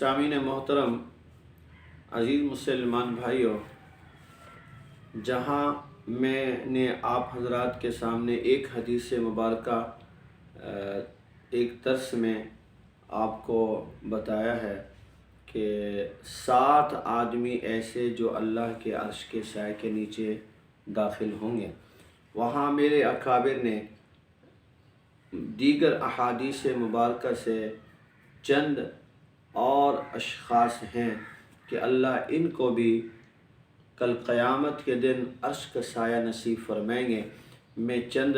सामीन मोहतरम, अज़ीज़ मुसलमान भाइयों, जहाँ मैंने आप हज़रात के सामने एक हदीस मुबारका एक दर्स में आपको बताया है कि 7 आदमी ऐसे जो अल्लाह के अर्श के साए के नीचे दाखिल होंगे। वहाँ मेरे अकाबिर ने दीगर अहादीस मुबारका से चंद और अशख़ास हैं कि अल्लाह इनको भी कल क़यामत के दिन अर्श का साया नसीब फरमाएंगे। मैं चंद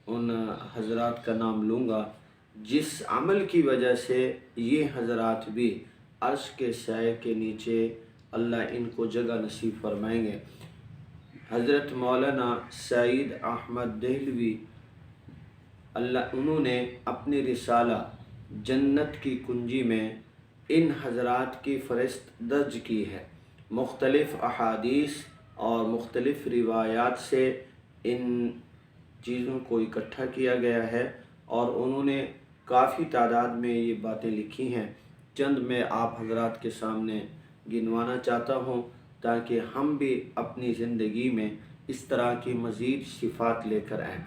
उन हज़रात का नाम लूँगा जिस अमल की वजह से ये हज़रात भी अर्श के साए के नीचे अल्लाह इनको जगह नसीब फरमाएंगे। हज़रत मौलाना सईद अहमद देहलवी अल्लाह उन्होंने अपनी रिसाला जन्नत की कुंजी में इन हज़रात की फ़हरिस्त दर्ज की है। मुख्तलिफ़ अहादीस और मुख्तलिफ़ रिवायात से इन चीज़ों को इकट्ठा किया गया है और उन्होंने काफ़ी तादाद में ये बातें लिखी हैं। चंद मैं आप हज़रात के सामने गिनवाना चाहता हूँ ताकि हम भी अपनी ज़िंदगी में इस तरह की मज़ीद सिफ़ात लेकर आएँ।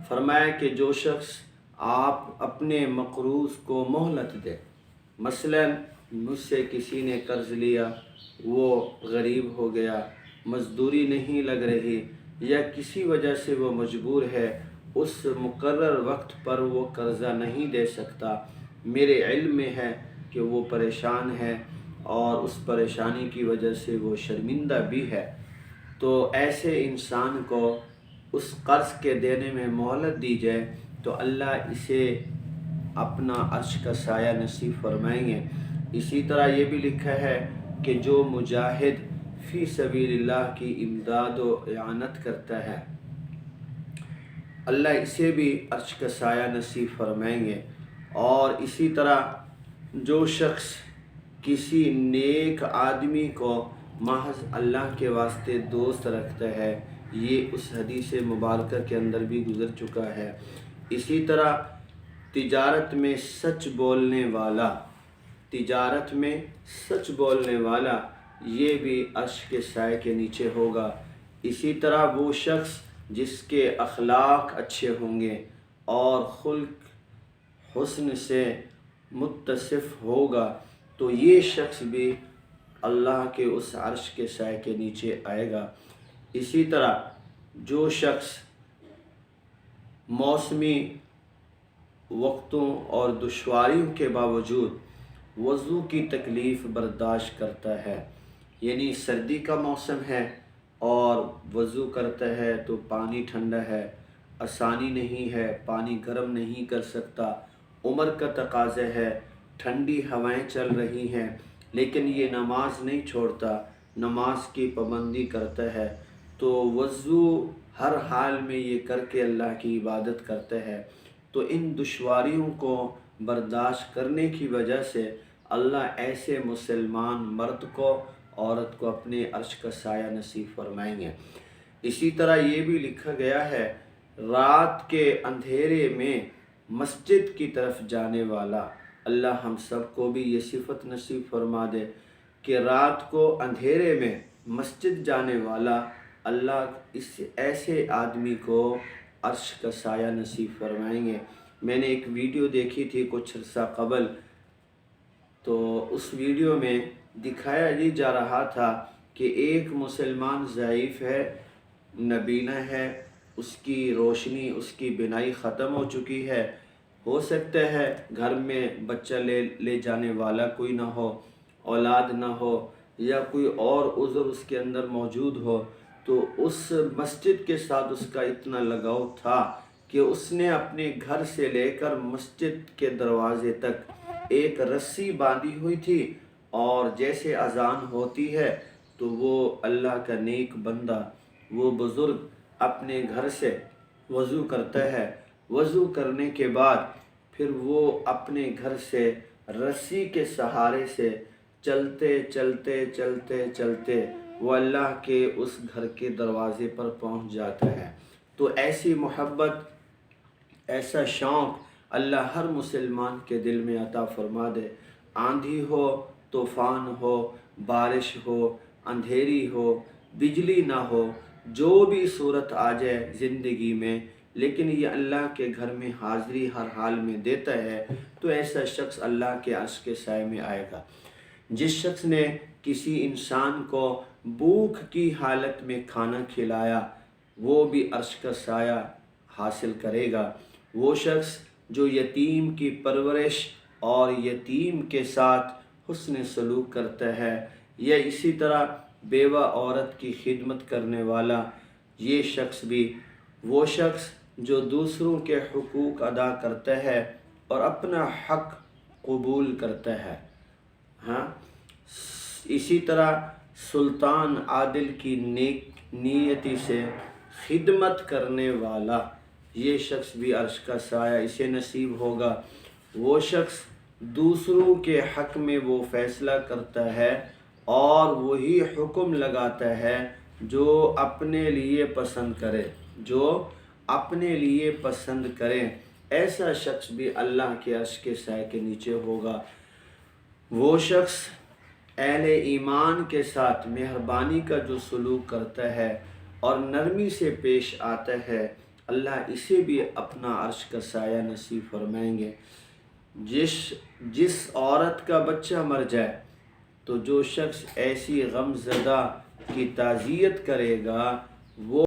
फरमाया कि जो शख्स आप अपने मक़रूज़ को मोहलत दे, मसलन मुझसे किसी ने कर्ज़ लिया, वो गरीब हो गया, मज़दूरी नहीं लग रही या किसी वजह से वो मजबूर है, उस मुकर्रर वक्त पर वो कर्ज़ा नहीं दे सकता, मेरे इल्म में है कि वो परेशान है और उस परेशानी की वजह से वो शर्मिंदा भी है, तो ऐसे इंसान को उस कर्ज़ के देने में मोहलत दी जाए तो अल्लाह इसे अपना अर्श का साया नसीब फरमाएंगे। इसी तरह ये भी लिखा है कि जो मुजाहिद फ़ी सबीलिल्लाह की इमदाद व इआनत करता है, अल्लाह इसे भी अर्श का साया नसीब फरमाएंगे। और इसी तरह जो शख्स किसी नेक आदमी को महज अल्लाह के वास्ते दोस्त रखता है, ये उस हदीस मुबारका के अंदर भी गुज़र चुका है। इसी तरह तिजारत में सच बोलने वाला ये भी अर्श के साए के नीचे होगा। इसी तरह वो शख्स जिसके अखलाक अच्छे होंगे और खुल्क हुस्न से मुत्तसिफ़ होगा, तो ये शख्स भी अल्लाह के उस अर्श के साए के नीचे आएगा। इसी तरह जो शख्स मौसमी वक्तों और दुश्वारियों के बावजूद वज़ू की तकलीफ़ बर्दाश्त करता है, यानी सर्दी का मौसम है और वज़ू करता है तो पानी ठंडा है, आसानी नहीं है, पानी गर्म नहीं कर सकता, उम्र का तकाज़ा है, ठंडी हवाएं चल रही हैं, लेकिन ये नमाज नहीं छोड़ता, नमाज की पाबंदी करता है, तो वज़ू हर हाल में ये करके अल्लाह की इबादत करता है। तो इन दुश्वारियों को बर्दाश्त करने की वजह से अल्लाह ऐसे मुसलमान मर्द को, औरत को अपने अर्श का साया नसीब फरमाएंगे। इसी तरह ये भी लिखा गया है, रात के अंधेरे में मस्जिद की तरफ जाने वाला, अल्लाह हम सब को भी ये सिफत नसीब फरमा दे कि रात को अंधेरे में मस्जिद जाने वाला अल्लाह इस ऐसे आदमी को अर्श का साया नसीब फरमाएंगे। मैंने एक वीडियो देखी थी कुछ अर्सा कबल, तो उस वीडियो में दिखाया ये जा रहा था कि एक मुसलमान ज़ईफ़ है, नबीना है, उसकी रोशनी, उसकी बिनाई ख़त्म हो चुकी है, हो सकता है घर में बच्चा ले जाने वाला कोई ना हो, औलाद ना हो या कोई और उज़्र उसके अंदर मौजूद हो, तो उस मस्जिद के साथ उसका इतना लगाव था कि उसने अपने घर से लेकर मस्जिद के दरवाज़े तक एक रस्सी बांधी हुई थी और जैसे अज़ान होती है तो वो अल्लाह का नेक बंदा, वो बुज़ुर्ग अपने घर से वज़ू करता है, वज़ू करने के बाद फिर वो अपने घर से रस्सी के सहारे से चलते चलते चलते चलते वो अल्लाह के उस घर के दरवाज़े पर पहुंच जाता है। तो ऐसी मोहब्बत, ऐसा शौक़ अल्लाह हर मुसलमान के दिल में अता फ़रमा दे। आंधी हो, तूफ़ान हो, बारिश हो, अंधेरी हो, बिजली ना हो, जो भी सूरत आ जाए ज़िंदगी में, लेकिन ये अल्लाह के घर में हाज़िरी हर हाल में देता है, तो ऐसा शख्स अल्लाह के अर्श के साए में आएगा। जिस शख्स ने किसी इंसान को भूख की हालत में खाना खिलाया, वो भी अर्श का साया हासिल करेगा। वो शख्स जो यतीम की परवरिश और यतीम के साथ हुस्न सलूक करता है, या इसी तरह बेवा औरत की खिदमत करने वाला, ये शख्स भी वो शख्स जो दूसरों के हुकूक अदा करता है और अपना हक कबूल करता है। हाँ, इसी तरह सुल्तान आदिल की नेक नीयती से खिदमत करने वाला, ये शख्स भी अर्श का साया इसे नसीब होगा। वो शख्स दूसरों के हक़ में वो फ़ैसला करता है और वही हुक्म लगाता है जो अपने लिए पसंद करे, जो अपने लिए पसंद करें। ऐसा शख्स भी अल्लाह के अर्श के साए के नीचे होगा। वो शख्स अहले ईमान के साथ मेहरबानी का जो सलूक करता है और नरमी से पेश आता है, अल्लाह इसे भी अपना अर्श का साया नसीब फरमाएंगे। जिस औरत का बच्चा मर जाए, तो जो शख्स ऐसी गमज़दा की ताज़ियत करेगा, वो